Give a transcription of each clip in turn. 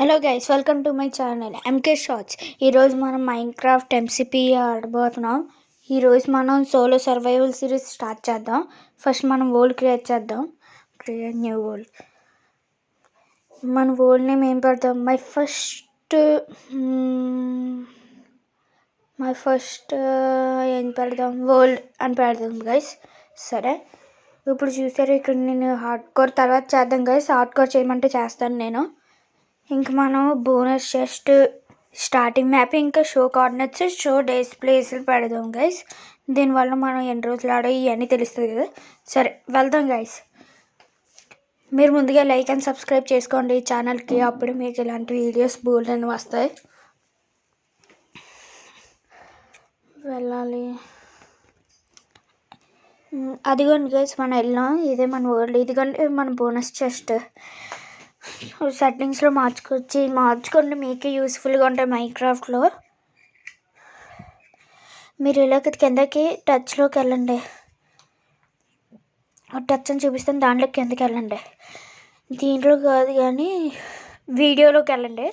Hello guys, welcome to my channel MK shorts. ఈరోజు మనం Minecraft MCP ఆడబోతున్నాం. ఈరోజు మనం సోలో సర్వైవల్ సిరీస్ స్టార్ట్ చేద్దాం. ఫస్ట్ మనం వరల్డ్ క్రియేట్ చేద్దాం. Create new world. మన వరల్డ్ నేమ్ ఏం పెడదాం? మై ఫస్ట్ ఏం పెడదాం? వరల్డ్ అని పెడదాం గైస్. సరే, ఇప్పుడు చూసారు ఇక్కడ నేను హార్డ్ కోర్ తర్వాత చేద్దాం గైస్. హార్డ్ కోర్ చేయమంటే చేస్తాను నేను. ఇంకా మనం బోనస్ చెస్ట్, స్టార్టింగ్ మ్యాప్, ఇంకా షో కోఆర్డినేట్స్, షో డేస్ ప్లేస్లు పెడదాం గైస్. దీనివల్ల మనం ఎన్ని రోజులు ఆడో ఇవన్నీ తెలుస్తుంది కదా. సరే వెళ్దాం గైస్. మీరు ముందుగా లైక్ అండ్ సబ్స్క్రైబ్ చేసుకోండి ఈ ఛానల్కి, అప్పుడు మీకు ఇలాంటి వీడియోస్ బోల్డ్ అని వస్తాయి. వెళ్ళాలి. అదిగోండి గైస్, మనం వెళ్ళాం. ఇదే మన వరల్డ్. ఇదిగోండి మన బోనస్ చెస్ట్. సెట్టింగ్స్లో మార్చుకోండి, మీకే యూస్ఫుల్గా ఉంటాయి మైన్క్రాఫ్ట్లో. మీరు ఇలా కిందకి టచ్లోకి వెళ్ళండి. టచ్ అని చూపిస్తాను, దాంట్లో కిందకి వెళ్ళండి. దీంట్లో కాదు కానీ వీడియోలోకి వెళ్ళండి.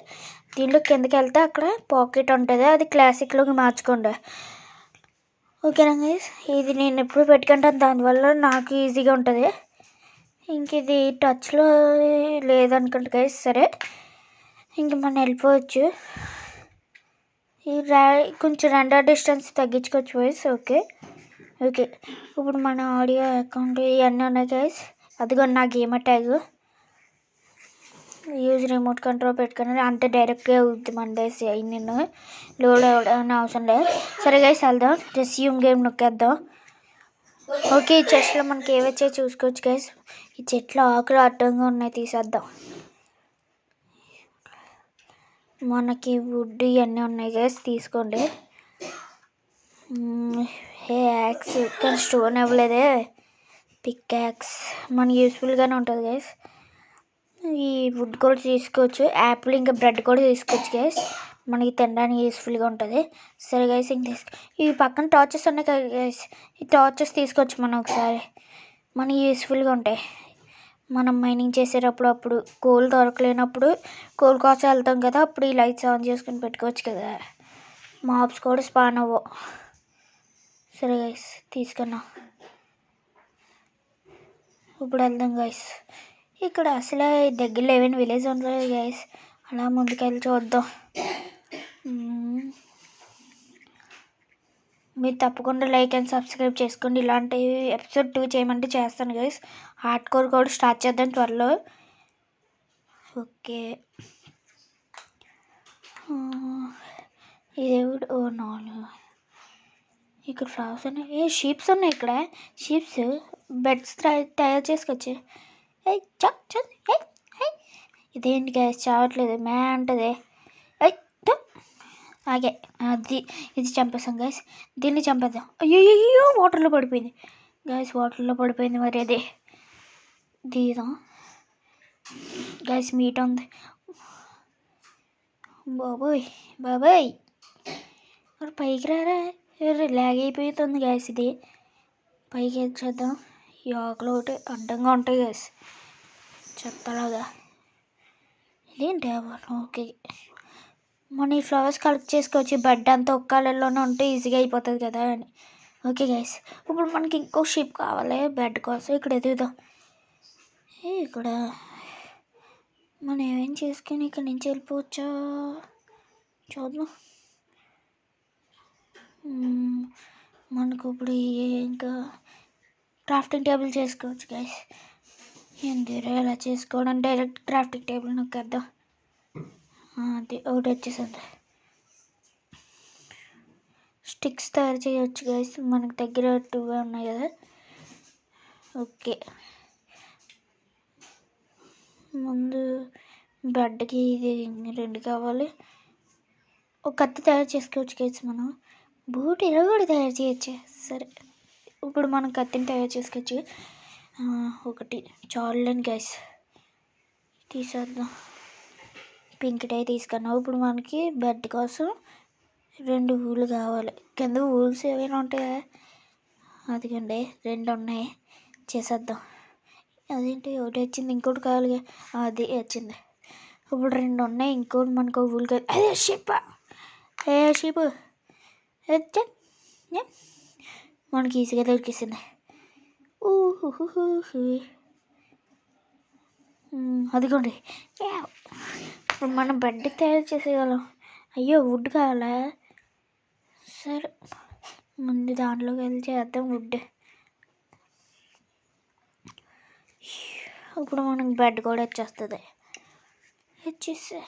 దీంట్లో కిందకి వెళ్తే అక్కడ పాకెట్ ఉంటుంది, అది క్లాసిక్లోకి మార్చుకోండి. ఓకేనా గైస్? ఇది నేను ఎప్పుడు పెట్టుకుంటాను, దానివల్ల నాకు ఈజీగా ఉంటుంది. ఇంక ఇది టచ్లో లేదనుకుంటా గైస్. సరే, ఇంక మనం వెళ్ళిపోవచ్చు. ఈ కొంచెం రెండర్ డిస్టెన్స్ తగ్గించుకోవచ్చు గైస్. ఓకే, ఇప్పుడు మన ఆడియో అకౌంట్ ఇవన్నీ ఉన్నాయి గైస్. అదిగో నా gamer tag. Use remote control పెట్టుకుని అంటే డైరెక్ట్గా అవుద్ది మన డేస్. నేను లోడ్ అవ్వడం అవసరం లేదు. సరే గైస్, వెళ్దాం. Resume game నొక్కేద్దాం. ఓకే, ఈ చెస్ట్లో మనకి ఏవచ్చో చూసుకోవచ్చు గైస్. ఈ చెట్లు ఆకులు అడ్డంగా ఉన్నాయి, తీసేద్దాం. మనకి వుడ్ ఇవన్నీ ఉన్నాయి గైస్, తీసుకోండి. యాక్స్ కానీ స్టోన్ ఇవ్వలేదే. పిక్ యాక్స్ మనకి యూస్ఫుల్గానే ఉంటుంది గైస్. ఈ వుడ్ కూడా తీసుకోవచ్చు. యాపిల్ ఇంకా బ్రెడ్ కూడా తీసుకోవచ్చు గైస్, మనకి తినడానికి యూస్ఫుల్గా ఉంటుంది. సరే గైస్, ఇంక ఈ పక్కన టార్చెస్ ఉన్నాయి కదా గైస్, ఈ టార్చెస్ తీసుకోవచ్చు మనం ఒకసారి. మనకి యూస్ఫుల్గా ఉంటాయి. మనం మైనింగ్ చేసేటప్పుడు, అప్పుడు కోల్ దొరకలేనప్పుడు కోల్ కోసం వెళ్తాం కదా, అప్పుడు ఈ లైట్స్ ఆన్ చేసుకుని పెట్టుకోవచ్చు కదా. మాబ్స్ కూడా స్పాన్ అవ్వవు. సరే గైస్, తీసుకున్నాం. ఇప్పుడు వెళ్దాం గైస్. ఇక్కడ అసలు దగ్గరలో ఏమైనా విలేజ్ ఉంటుంది గైస్, అలా ముందుకెళ్ళి చూద్దాం. మీరు తప్పకుండా లైక్ అండ్ సబ్స్క్రైబ్ చేసుకోండి. ఇలాంటి ఎపిసోడ్ 2 చేయమంటే చేస్తాను గైస్. హార్డ్ కోర్ కూడా స్టార్ట్ చేద్దాం త్వరలో. ఓకే, ఇదేవిడు 4 ఇక్కడ ఫ్లవర్స్ ఉన్నాయి. షీప్స్ ఉన్నాయి ఇక్కడ. షీప్స్ బెడ్స్ తయారు చేసుకోవచ్చు. ఇదేంటి గైస్ చావట్లేదు, మ్యా అంటది. అలాగే ఇది చంపేస్తాం గైస్. దీన్ని చంపేద్దాం. అయ్యో వాటర్లో పడిపోయింది గైస్, వాటర్లో పడిపోయింది. మరి అదే దీదాం గైస్. మీట్ ఉంది. బాబోయ్ మరి పైకి రారా, లాగ్ అయిపోతుంది గైస్. ఇది పైకి చేద్దాం. ఈ ఆకులు ఒకటి అడ్డంగా ఉంటాయి గైస్, చెత్తలాగా. ఇదేంటి? ఓకే, మన ఈ ఫ్లవర్స్ కలెక్ట్ చేసుకోవచ్చు. బెడ్ అంతా ఒక్క కలర్లోనే ఉంటే ఈజీగా అయిపోతుంది కదా అని. ఓకే గైస్, ఇప్పుడు మనకి ఇంకో షిప్ కావాలి బెడ్ కోసం. ఇక్కడ ఎదుగుదాం. ఇక్కడ మనం ఏమేం చేసుకుని ఇక్కడ నుంచి వెళ్ళిపోవచ్చా చూద్దాం. మనకు ఇప్పుడు ఇంకా క్రాఫ్టింగ్ టేబుల్ చేసుకోవచ్చు గైస్. ఎందుకు ఎలా చేసుకోవడం, డైరెక్ట్ క్రాఫ్టింగ్ టేబుల్ నొక్కేద్దాం. అది ఒకటి వచ్చేసింది. స్టిక్స్ తయారు చేయవచ్చు గైస్, మనకు దగ్గర 2 ఉన్నాయి కదా. ఓకే, ముందు బెడ్కి ఇది 2 కావాలి. ఒక కత్తి తయారు చేసుకోవచ్చు గైస్. మనం బూట్ ఇలా కూడా తయారు చేయొచ్చు. సరే, ఇప్పుడు మనం కత్తిని తయారు చేసుకోవచ్చు. ఒకటి చాలులేని గైస్, తీసేద్దాం. పింక్ టై తీసుకున్నాం. ఇప్పుడు మనకి బెడ్ కోసం 2 ఊళ్ళు కావాలి. కింద ఊల్స్ ఏమైనా ఉంటాయా? అదిగండి 2 ఉన్నాయి, చేసేద్దాం. అదేంటి ఒకటి వచ్చింది, ఇంకోటి కావాలి. అది వచ్చింది. ఇప్పుడు 2 ఉన్నాయి. ఇంకోటి మనకు ఊళ్ళకి అదే షిప్ షిప్ మనకి ఈజీగా దొరికేసింది. అదిగోండి. ఇప్పుడు మనం బెడ్ తయారు చేసేయగలం. అయ్యో వుడ్ కావాలా? సరే ముందు దాంట్లోకి వెళ్ళి చేద్దాం వుడ్. ఇప్పుడు మనకు బెడ్ కూడా వచ్చేస్తుంది. వచ్చేసి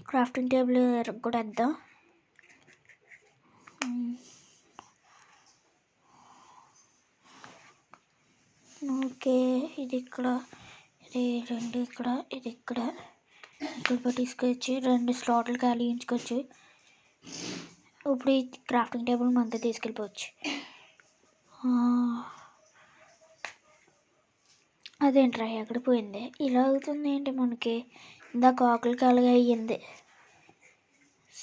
క్రాఫ్టింగ్ టేబుల్ కూడా వేద్దాం. ఓకే, ఇది ఇక్కడ, ఇది 2 ఇక్కడ, ఇది ఇక్కడ తీసుకొచ్చి 2 స్లాట్లు కలిగించుకోవచ్చు. ఇప్పుడు ఈ క్రాఫ్టింగ్ టేబుల్ మనతో తీసుకెళ్ళిపోవచ్చు. అదేంట్రా ఎక్కడ పోయింది? ఇలా అవుతుంది ఏంటి మనకి? ఇందాక ఆకులు కాలుగా అయ్యింది.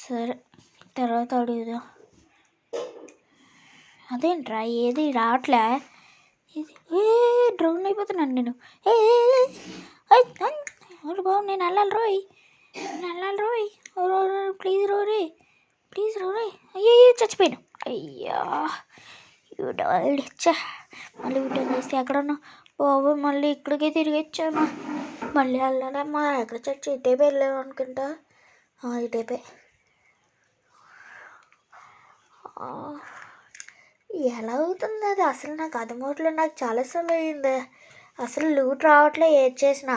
సరే తర్వాత అడుగుదాం. అదేంట్రా ఏది రావట్లే? ఇది డ్రౌన్ అయిపోతున్నాను నేను. బాబు నేను వెళ్ళాలి రోయ్, ప్లీజ్ రోరీ, అయ్యో చచ్చిపోయాను. అయ్యా ఇచ్చా. మళ్ళీ వీటిని వేస్తే ఎక్కడన్నా బాబు మళ్ళీ ఇక్కడికి తిరిగి వచ్చాను. మళ్ళీ వెళ్ళాలమ్మా. ఎక్కడ చచ్చి ఇటేపే వెళ్ళాము అనుకుంటా. ఇటేపే. ఎలా అవుతుంది అది అసలు? నాకు అదమోట్లో నాకు చాలాసార్లు అయ్యింది. అసలు లూట్ రావట్లే ఏది చేసినా.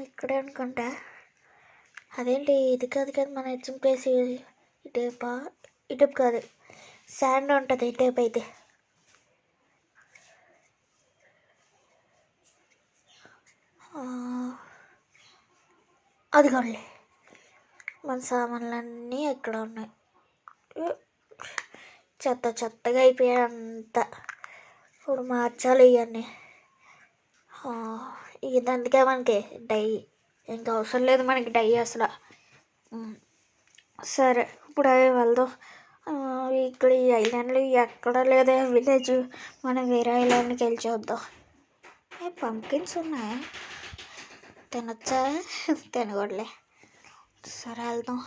ఇక్కడే అనుకుంటా. అదేంటి ఇది కాదు కదా మన హెచ్ఎం ప్లేస్. ఇటేపు కాదు, శాండ్ ఉంటుంది ఇటేపు అయితే. అదిగోండి మన సామాన్లన్నీ ఎక్కడ ఉన్నాయి. చెత్తగా అయిపోయాయి అంతా. ఇప్పుడు మార్చాలి ఇవన్నీ. ఇదందుకే మనకి డై ఇంకా అవసరం లేదు మనకి డై అసలు. సరే ఇప్పుడు అవి వెళ్దాం. ఇక్కడ ఈ ఐలాండ్లో ఎక్కడ లేదా విలేజ్, మనం వేరే ఐలాండ్కి వెళ్ళి చూద్దాం. పంకిన్స్ ఉన్నాయి, తినొచ్చా? తినకూడలే. సరే వెళ్దాం.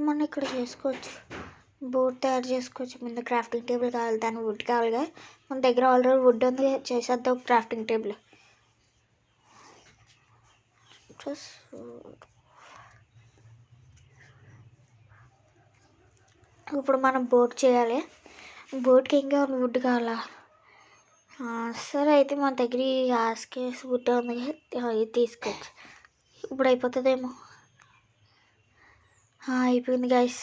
మనం ఇక్కడ చేసుకోవచ్చు, బోట్ తయారు చేసుకోవచ్చు. ముందు క్రాఫ్టింగ్ టేబుల్ కావాలి, దాని వుడ్ కావాలిగా. మన దగ్గర ఆల్రెడీ వుడ్ ఉంది, చేసేద్దాం క్రాఫ్టింగ్ టేబుల్. ఇప్పుడు మనం బోట్ చేయాలి. బోట్కి ఏం కావాలి? వుడ్ కావాలా? సరే అయితే మన దగ్గర ఆస్కేస్ వుడ్ ఉంది కదా, ఇది తీసుకోవచ్చు. ఇప్పుడు అయిపోతుందేమో. అయిపోయింది గైస్.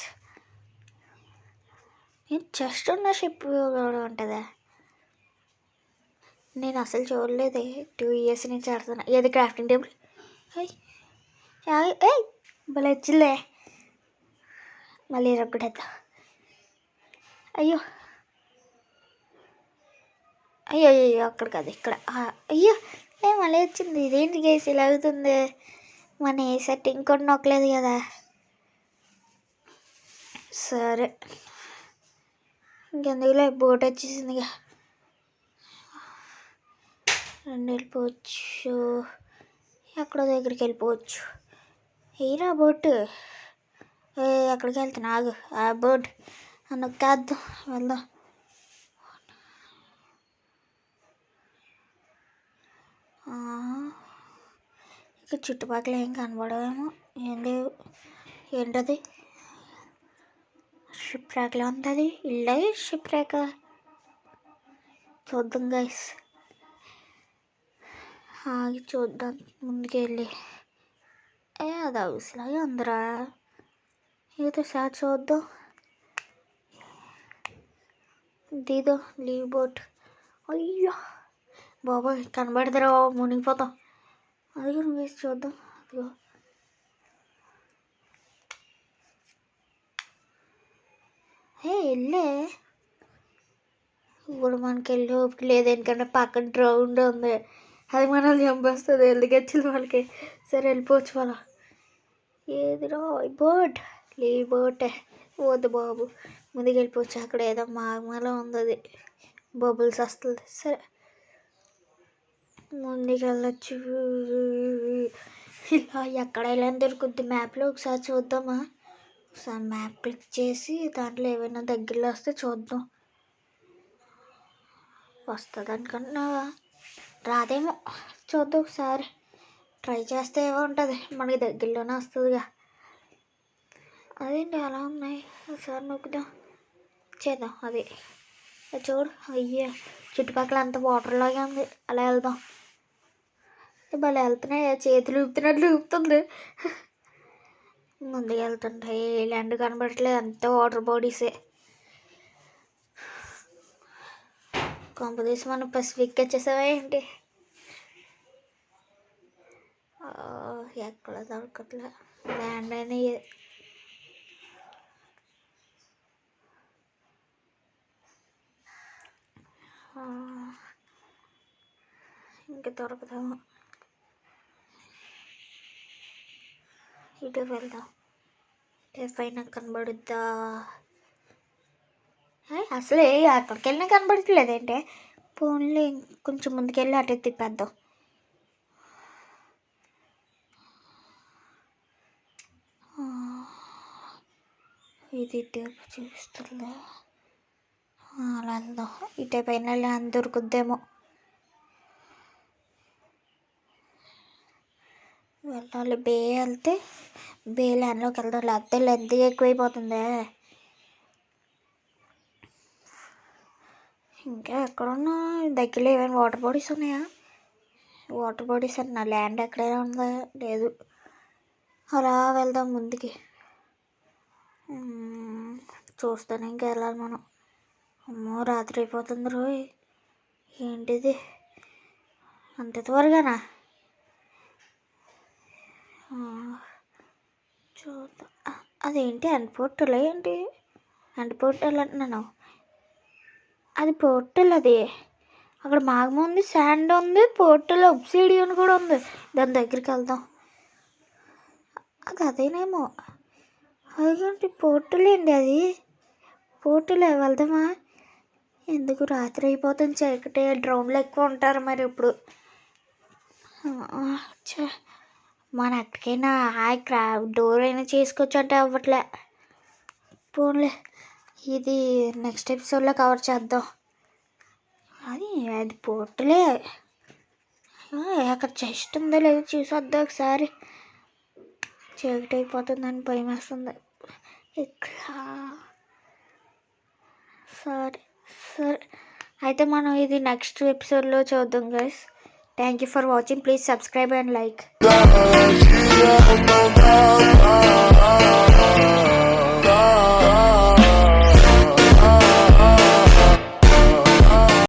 చెస్ట్ ఉన్న షిప్ కూడా ఉంటుందా? నేను అసలు చూడలేదే, 2 years నుంచి ఆడుతున్నా. ఏది క్రాఫ్టింగ్ టేబుల్? భలే వచ్చిందే. మళ్ళీ రొక్కడేద్దాం. అయ్యో అక్కడ కాదు ఇక్కడ. అయ్యో మళ్ళీ వచ్చింది. ఇదేంటి గైస్ ఇలా అవుతుంది? మన ఏ సెట్టింగ్ కూడా నొక్కలేదు కదా. సరే ఇంకెందుకులే, బోట్ వచ్చేసిందిగా. 2 వెళ్ళిపోవచ్చు, ఎక్కడో దగ్గరికి వెళ్ళిపోవచ్చు. ఏరా బోట్, ఎక్కడికి వెళ్తున్నా? ఆగు. ఆ బోట్ నొక్కేద్దాం, వెళ్దాం. ఇక చుట్టుపక్కల ఏం కనబడవేమో, ఏం లేవు. ఏంటది? షిప్ ర్యాక్లో ఉంది. ఇల్లే షిప్ ర్యాక్. చూద్దాం గైస్, చూద్దాం ముందుకెళ్ళి. అది అవసరం అందరా ఏదో సార్ చూద్దాం. దీదో లీవ్ బోట్. అయ్యో బాబోయ్ కనబడదురా బాబు, మునిగిపోతాం. అది కూడా వేసి చూద్దాం. అదిగో వెళ్ళే ఇప్పుడు మనకి వెళ్ళి ఓపిక లేదు, ఎందుకంటే పక్కన గ్రౌండ్ ఉంది, అది మనల్ని చంపేస్తుంది ఎందుకు వాళ్ళకి. సరే వెళ్ళిపోవచ్చు మనం. ఏదిరా బోట్, లే బోటే వద్దు బాబు, ముందుకు వెళ్ళిపోవచ్చు. అక్కడ ఏదో మాగమలో ఉంది, అది బబుల్స్ వస్తుంది. సరే ముందుకు వెళ్ళచ్చు. ఇలా ఎక్కడ ఎలా దొరుకుద్ది మ్యాప్లో ఒకసారి చూద్దామా. ఒకసారి మ్యాప్ క్లిక్ చేసి దాంట్లో ఏమైనా దగ్గరలో వస్తే చూద్దాం. వస్తుంది అనుకుంటున్నావా? రాదేమో, చూద్దాం ఒకసారి ట్రై చేస్తే ఏమో ఉంటుంది, మనకి దగ్గరలోనే వస్తుందిగా. అదేంటి అలా ఉన్నాయి, ఒకసారి నొక్కుదాం, చేద్దాం. అది చూడు, అయ్యే చుట్టుపక్కల అంతా వాటర్ లాగే ఉంది. అలా వెళ్దాం. భలే వెళ్తున్నాయి, చేతులు ఊపుతున్నట్లు ఊపుతుంది. ముందుకు వెళ్తుంటాయి, ల్యాండ్ కనబడట్లేదు, అంతా వాటర్ బాడీసే. కొంపదీసి మనం పసిఫిక్ వచ్చేసావా ఏంటి? ఎక్కడ దొరకట్లే ల్యాండ్ అని. ఇంకా దొరకదాము, ఇటు వెళ్దాం. పైన కనబడుద్దా? అసలే అక్కడికి వెళ్ళినా కనబడట్లేదేంటే. ఫోన్లో కొంచెం ముందుకెళ్ళి అటు తిప్పేద్దాం. ఇది ఇటువైపు చూపిస్తుందా? అలా వెళ్దాం. ఇటే పైన ల్యాండ్ దొరుకుద్దేమో. వెళ్ళాలి, బే వెళ్తే బే ల్యాండ్లోకి వెళ్దాం, లేకపోతే లెంత్ ఎక్కువైపోతుంది. ఇంకా ఎక్కడున్నా దగ్గరలో ఏమైనా వాటర్ బాడీస్ ఉన్నాయా? వాటర్ బాడీస్ అన్న ల్యాండ్ ఎక్కడైనా ఉందా? లేదు. అలా వెళ్దాం ముందుకి. చూస్తాను ఇంకా వెళ్ళాలి మనం. అమ్మో రాత్రి అయిపోతుంది రోయ్, ఏంటిది అంత త్వరగానా? చూద్దాం. అదేంటి అండ్ ఏంటి అండ్ అంటున్నాను, అది పోర్టల్. అది అక్కడ మాగమ ఉంది, శాండ్ ఉంది, పోర్టల్ ఒబ్సిడియన్ కూడా ఉంది. దాని దగ్గరికి వెళ్దాం. అది అదేనేమో. అదేంటి పోర్టల్ ఏంటి? అది పోర్టల్ వెళ్దామా? ఎందుకు రాత్రి అయిపోతుంది, చీకటి, డ్రోన్లు ఎక్కువ ఉంటారు మరి ఇప్పుడు. మన ఎక్కడికైనా డోర్ అయినా చేసుకోవచ్చు అంటే అవ్వట్లే. పోన్లే, ఇది నెక్స్ట్ ఎపిసోడ్లో కవర్ చేద్దాం. అది పోర్టలే. అక్కడ చెస్ట్ ఉందో లేదో చూసొద్దా ఒకసారి. చీకటి అయిపోతుందని భయం వేస్తుంది ఇక్కడ. సరే సరే అయితే మనం ఇది నెక్స్ట్ ఎపిసోడ్లో చూద్దాం guys. Thank you for watching. Please subscribe and like.